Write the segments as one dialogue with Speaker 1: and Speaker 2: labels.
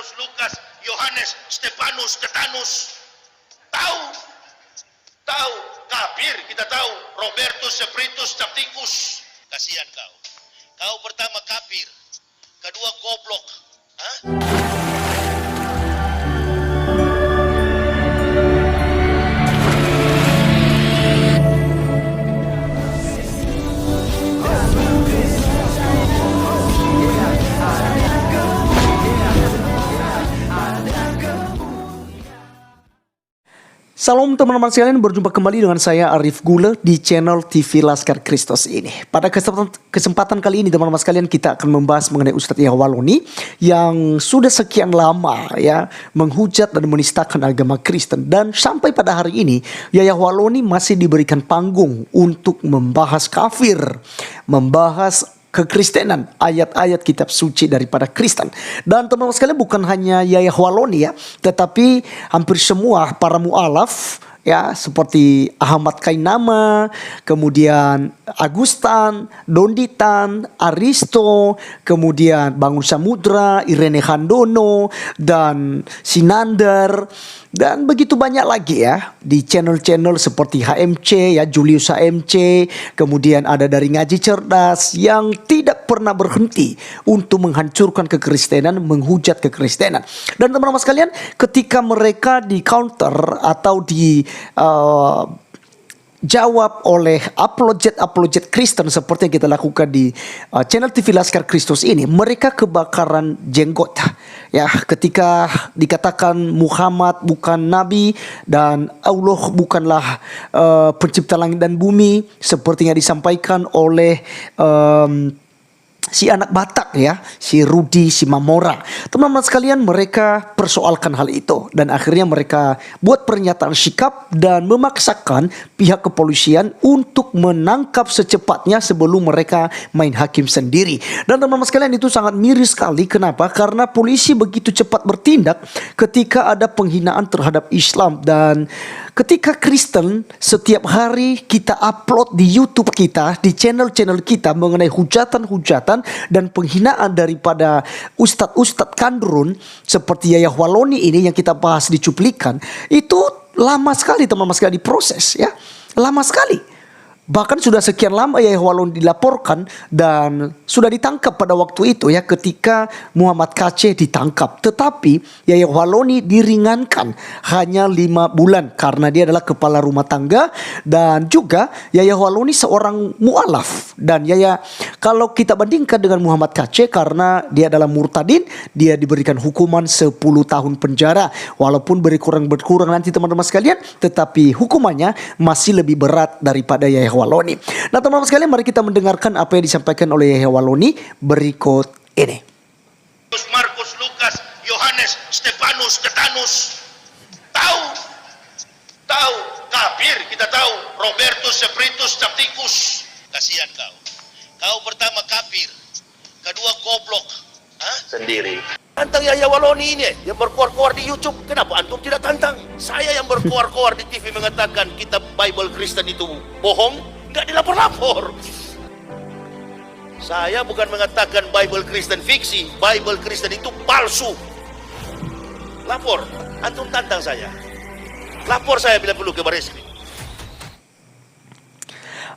Speaker 1: Markus, Lukas, Yohanes, Stefanus, Stetanus. Tahu, tahu, kafir kita tahu. Robertus, Seperitus, Capticus. Kasihan kau. Kau pertama kafir, kedua goblok. Hah?
Speaker 2: Salam teman-teman sekalian, berjumpa kembali dengan saya Arif Gula di channel TV Laskar Kristus ini. Pada kesempatan kali ini teman-teman sekalian, kita akan membahas mengenai Ustadz Yahya yang sudah sekian lama ya menghujat dan menistakan agama Kristen, dan sampai pada hari ini Yahya masih diberikan panggung untuk membahas kafir, membahas kekristenan, ayat-ayat kitab suci daripada Kristen. Dan teman-teman sekalian, bukan hanya Yahya ya, tetapi hampir semua para mu'alaf ya, seperti Ahmad Kainama, kemudian Agustan, Donditan, Aristo, kemudian Bangun Samudra, Irene Handono, dan Sinander, dan begitu banyak lagi ya di channel-channel seperti HMC ya, Julius HMC, kemudian ada dari Ngaji Cerdas yang tidak pernah berhenti untuk menghancurkan kekristenan, menghujat kekristenan. Dan teman-teman sekalian, ketika mereka di counter atau di jawab oleh apologet Kristen seperti yang kita lakukan di channel TV Laskar Kristus ini, mereka kebakaran jenggot ya, ketika dikatakan Muhammad bukan nabi dan Allah bukanlah pencipta langit dan bumi seperti yang disampaikan oleh si anak Batak ya, si Rudi, si Mamora. Teman-teman sekalian, mereka persoalkan hal itu dan akhirnya mereka buat pernyataan sikap dan memaksakan pihak kepolisian untuk menangkap secepatnya sebelum mereka main hakim sendiri. Dan teman-teman sekalian, itu sangat miris sekali. Kenapa? Karena polisi begitu cepat bertindak ketika ada penghinaan terhadap Islam. Dan ketika Kristen setiap hari kita upload di YouTube kita, di channel-channel kita mengenai hujatan-hujatan dan penghinaan daripada ustadz-ustadz kandrun seperti Yahya ini yang kita bahas di cuplikan, itu lama sekali teman-teman sekalian diproses ya, lama sekali. Bahkan sudah sekian lama Yahya dilaporkan dan sudah ditangkap pada waktu itu ya, ketika Muhammad KC ditangkap. Tetapi Yahya diringankan hanya 5 bulan karena dia adalah kepala rumah tangga, dan juga Yahya seorang mu'alaf. Dan Yahya, kalau kita bandingkan dengan Muhammad KC, karena dia adalah murtadin, dia diberikan hukuman 10 tahun penjara. Walaupun berkurang nanti teman-teman sekalian, tetapi hukumannya masih lebih berat daripada Yahya. Nah teman-teman sekalian, mari kita mendengarkan apa yang disampaikan oleh Yahya berikut ini.
Speaker 1: Markus, Lukas, Yohanes, Stefanus, Stetanus. Tahu, tahu, kafir kita tahu. Robertus, Seperitus, Capticus. Kasihan kau. Kau pertama kafir, kedua goblok. Hah? Sendiri. Tantang Yahya ini yang berkuar-kuar di YouTube. Kenapa antum tidak tantang? Saya yang berkuar-kuar di TV mengatakan kitab Bible Kristen itu bohong, nggak dilapor-lapor. Saya bukan mengatakan Bible Kristen fiksi, Bible Kristen itu palsu. Lapor, antum tantang saya. Lapor saya bila perlu ke Barreskrim.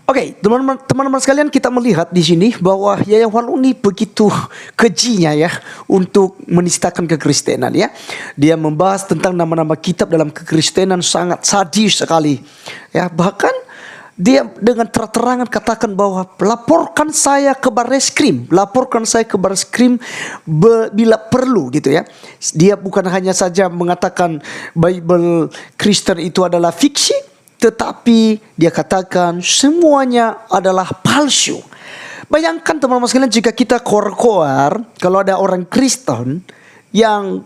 Speaker 2: Oke, teman-teman sekalian, kita melihat di sini bahwa Yahya begitu kejinya ya untuk menistakan kekristenan ya. Dia membahas tentang nama-nama kitab dalam kekristenan sangat sadis sekali. Ya, bahkan dia dengan terang-terangan katakan bahwa laporkan saya ke Barreskrim, bila perlu gitu ya. Dia bukan hanya saja mengatakan Bible Kristen itu adalah fiksi, tetapi dia katakan semuanya adalah palsu. Bayangkan teman-teman sekalian, jika kita koar-koar, kalau ada orang Kristen yang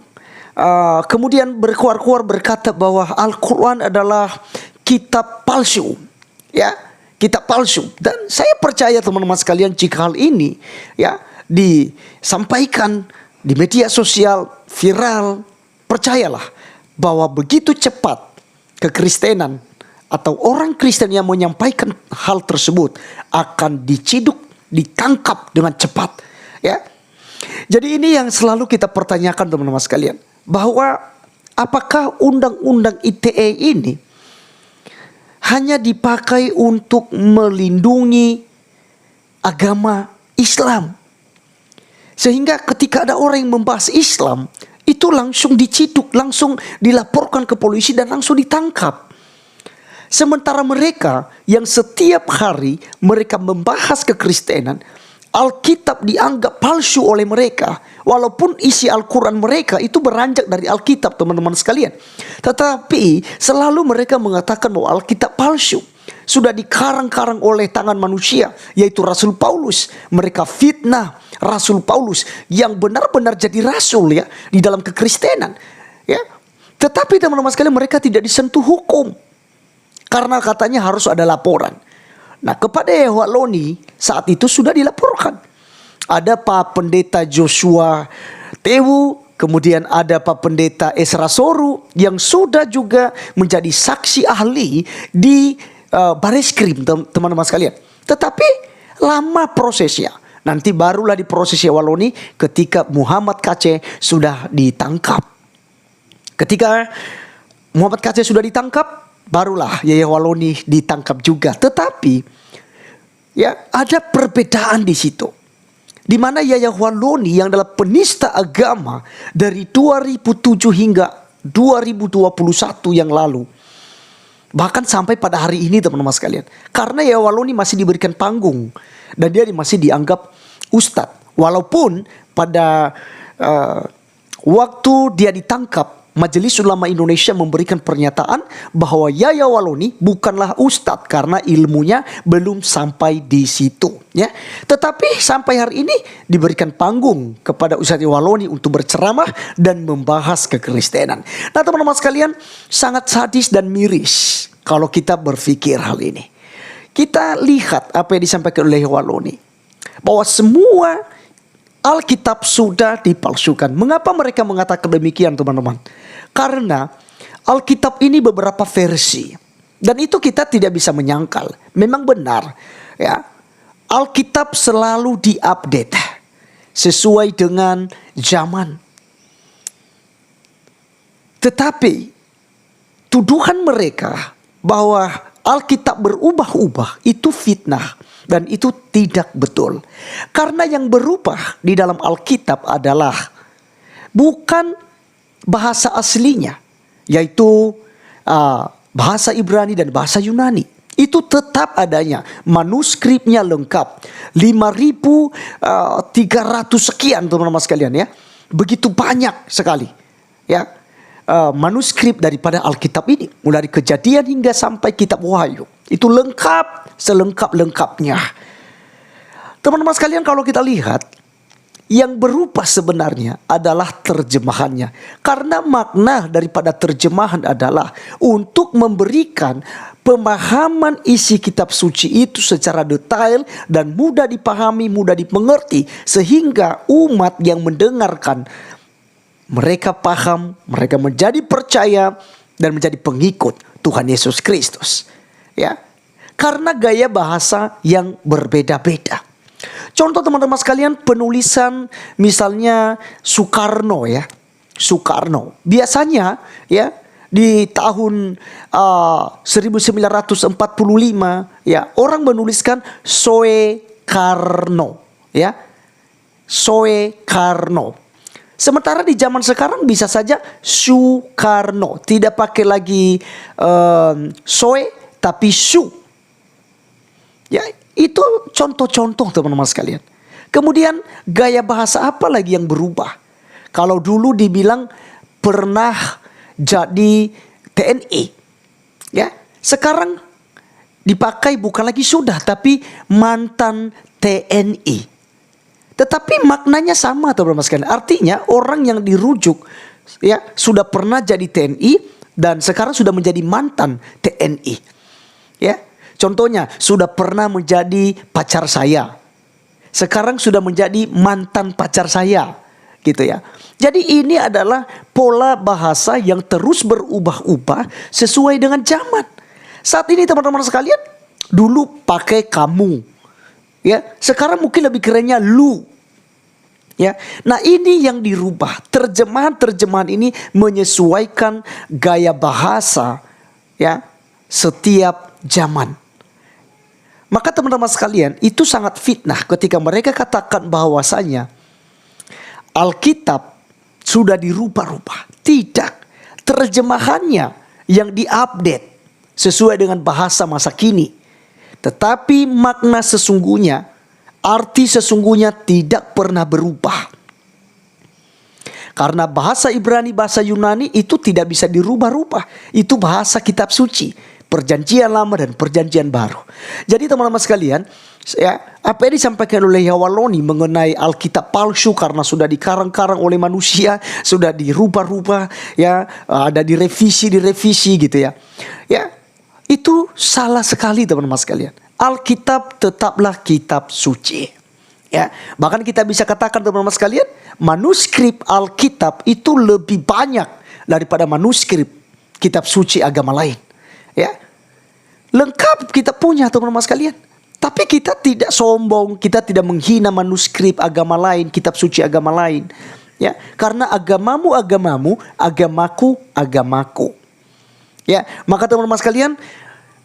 Speaker 2: kemudian berkoar-koar berkata bahwa Al-Quran adalah kitab palsu. Ya, kitab palsu. Dan saya percaya teman-teman sekalian, jika hal ini ya disampaikan di media sosial, viral, percayalah bahwa begitu cepat kekristenan atau orang Kristen yang menyampaikan hal tersebut akan diciduk, ditangkap dengan cepat ya. Jadi ini yang selalu kita pertanyakan teman-teman sekalian, bahwa apakah undang-undang ITE ini hanya dipakai untuk melindungi agama Islam, sehingga ketika ada orang yang membahas Islam itu langsung diciduk, langsung dilaporkan ke polisi dan langsung ditangkap. Sementara mereka yang setiap hari mereka membahas kekristenan, Alkitab dianggap palsu oleh mereka. Walaupun isi Al-Quran mereka itu beranjak dari Alkitab, teman-teman sekalian. Tetapi selalu mereka mengatakan bahwa Alkitab palsu. Sudah dikarang-karang oleh tangan manusia, yaitu Rasul Paulus. Mereka fitnah Rasul Paulus yang benar-benar jadi rasul ya di dalam kekristenan. Ya. Tetapi teman-teman sekalian, mereka tidak disentuh hukum. Karena katanya harus ada laporan. Nah, kepada Yahwaloni saat itu sudah dilaporkan. Ada Pak Pendeta Joshua Tewu, kemudian ada Pak Pendeta Esra Soru yang sudah juga menjadi saksi ahli di Bareskrim, teman-teman sekalian. Tetapi lama prosesnya. Nanti barulah diproses Yahwaloni ketika Muhammad KC sudah ditangkap. Ketika Muhammad KC sudah ditangkap, barulah Yahwaloni ditangkap juga. Tetapi ya ada perbedaan di situ. Di mana Yahwaloni yang adalah penista agama dari 2007 hingga 2021 yang lalu, bahkan sampai pada hari ini teman-teman sekalian, karena Yahwaloni masih diberikan panggung dan dia masih dianggap ustadz. Walaupun pada waktu dia ditangkap, Majelis Ulama Indonesia memberikan pernyataan bahwa Yahwaloni bukanlah ustadz karena ilmunya belum sampai di situ, ya. Tetapi sampai hari ini diberikan panggung kepada Ustadz Yahwaloni untuk berceramah dan membahas kekristenan. Nah, teman-teman sekalian, sangat sadis dan miris kalau kita berpikir hal ini. Kita lihat apa yang disampaikan oleh Yahwaloni, bahwa semua Alkitab sudah dipalsukan. Mengapa mereka mengatakan demikian, teman-teman? Karena Alkitab ini beberapa versi. Dan itu kita tidak bisa menyangkal. Memang benar, ya. Alkitab selalu diupdate sesuai dengan zaman. Tetapi tuduhan mereka bahwa Alkitab berubah-ubah itu fitnah. Dan itu tidak betul. Karena yang berubah di dalam Alkitab adalah bukan bahasa aslinya, yaitu bahasa Ibrani dan bahasa Yunani. Itu tetap adanya. Manuskripnya lengkap. 5.300 sekian teman-teman sekalian ya. Begitu banyak sekali. Ya. Manuskrip daripada Alkitab ini, mulai dari Kejadian hingga sampai kitab Wahyu, itu lengkap, selengkap-lengkapnya. Teman-teman sekalian, kalau kita lihat, yang berubah sebenarnya adalah terjemahannya. Karena makna daripada terjemahan adalah untuk memberikan pemahaman isi kitab suci itu secara detail dan mudah dipahami, mudah dimengerti, sehingga umat yang mendengarkan mereka paham, mereka menjadi percaya dan menjadi pengikut Tuhan Yesus Kristus. Ya. Karena gaya bahasa yang berbeda-beda. Contoh teman-teman sekalian, penulisan misalnya Soekarno ya. Soekarno. Biasanya ya di tahun 1945 ya, orang menuliskan Soekarno ya. Soekarno. Sementara di zaman sekarang bisa saja Soekarno, tidak pakai lagi Soe tapi Su. Ya, itu contoh-contoh teman-teman sekalian. Kemudian gaya bahasa apa lagi yang berubah? Kalau dulu dibilang pernah jadi TNI, ya, sekarang dipakai bukan lagi sudah tapi mantan TNI. Tetapi maknanya sama teman-teman sekalian. Artinya orang yang dirujuk ya sudah pernah jadi TNI dan sekarang sudah menjadi mantan TNI. Ya. Contohnya sudah pernah menjadi pacar saya. Sekarang sudah menjadi mantan pacar saya. Gitu ya. Jadi ini adalah pola bahasa yang terus berubah-ubah sesuai dengan zaman. Saat ini teman-teman sekalian, dulu pakai kamu. Ya, sekarang mungkin lebih kerennya lu. Ya, nah ini yang dirubah. Terjemahan-terjemahan ini menyesuaikan gaya bahasa ya setiap zaman. Maka teman-teman sekalian, itu sangat fitnah ketika mereka katakan bahwasanya Alkitab sudah dirubah-rubah. Tidak, terjemahannya yang diupdate sesuai dengan bahasa masa kini. Tetapi makna sesungguhnya, arti sesungguhnya tidak pernah berubah. Karena bahasa Ibrani, bahasa Yunani itu tidak bisa dirubah-rubah. Itu bahasa kitab suci, perjanjian lama dan perjanjian baru. Jadi teman-teman sekalian, ya, apa yang disampaikan oleh Yawaloni mengenai Alkitab palsu karena sudah dikarang-karang oleh manusia, sudah dirubah-rubah, ya, ada direvisi gitu ya. Ya, itu salah sekali teman-teman sekalian. Alkitab tetaplah kitab suci. Ya, bahkan kita bisa katakan teman-teman sekalian, manuskrip Alkitab itu lebih banyak daripada manuskrip kitab suci agama lain. Ya, lengkap kita punya teman-teman sekalian. Tapi kita tidak sombong, kita tidak menghina manuskrip agama lain, kitab suci agama lain. Ya, karena agamamu agamamu, agamaku agamaku. Ya, maka teman-teman sekalian,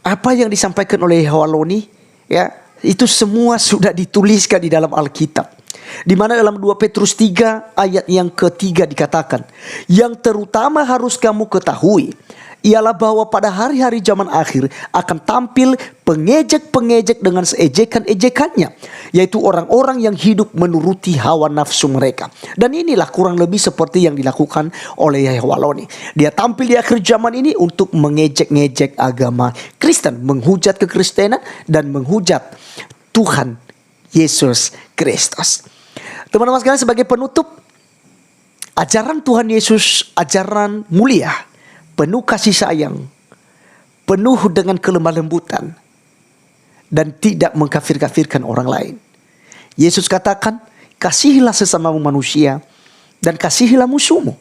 Speaker 2: apa yang disampaikan oleh Yawaloni, ya, itu semua sudah dituliskan di dalam Alkitab. Di mana dalam 2 Petrus 3 ayat yang ketiga dikatakan, yang terutama harus kamu ketahui ialah bahwa pada hari-hari zaman akhir akan tampil pengejek-pengejek dengan seejekan-ejekannya, yaitu orang-orang yang hidup menuruti hawa nafsu mereka. Dan inilah kurang lebih seperti yang dilakukan oleh Yawaloni. Dia tampil di akhir zaman ini untuk mengejek-ngejek agama Kristen, menghujat kekristenan dan menghujat Tuhan Yesus Kristus. Teman-teman sekalian, sebagai penutup, ajaran Tuhan Yesus ajaran mulia, penuh kasih sayang, penuh dengan kelemah lembutan, dan tidak mengkafir-kafirkan orang lain. Yesus katakan, kasihilah sesamamu manusia dan kasihilah musuhmu.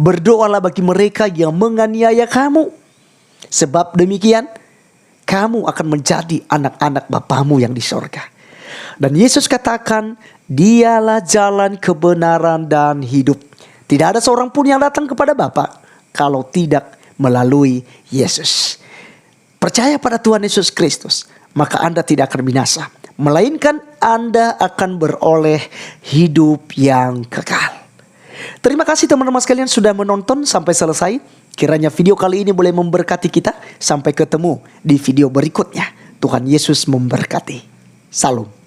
Speaker 2: Berdoalah bagi mereka yang menganiaya kamu. Sebab demikian, kamu akan menjadi anak-anak Bapamu yang di sorga. Dan Yesus katakan, dialah jalan kebenaran dan hidup. Tidak ada seorang pun yang datang kepada Bapa kalau tidak melalui Yesus. Percaya pada Tuhan Yesus Kristus, maka Anda tidak akan binasa, melainkan Anda akan beroleh hidup yang kekal. Terima kasih teman-teman sekalian sudah menonton sampai selesai. Kiranya video kali ini boleh memberkati kita. Sampai ketemu di video berikutnya. Tuhan Yesus memberkati. Salam.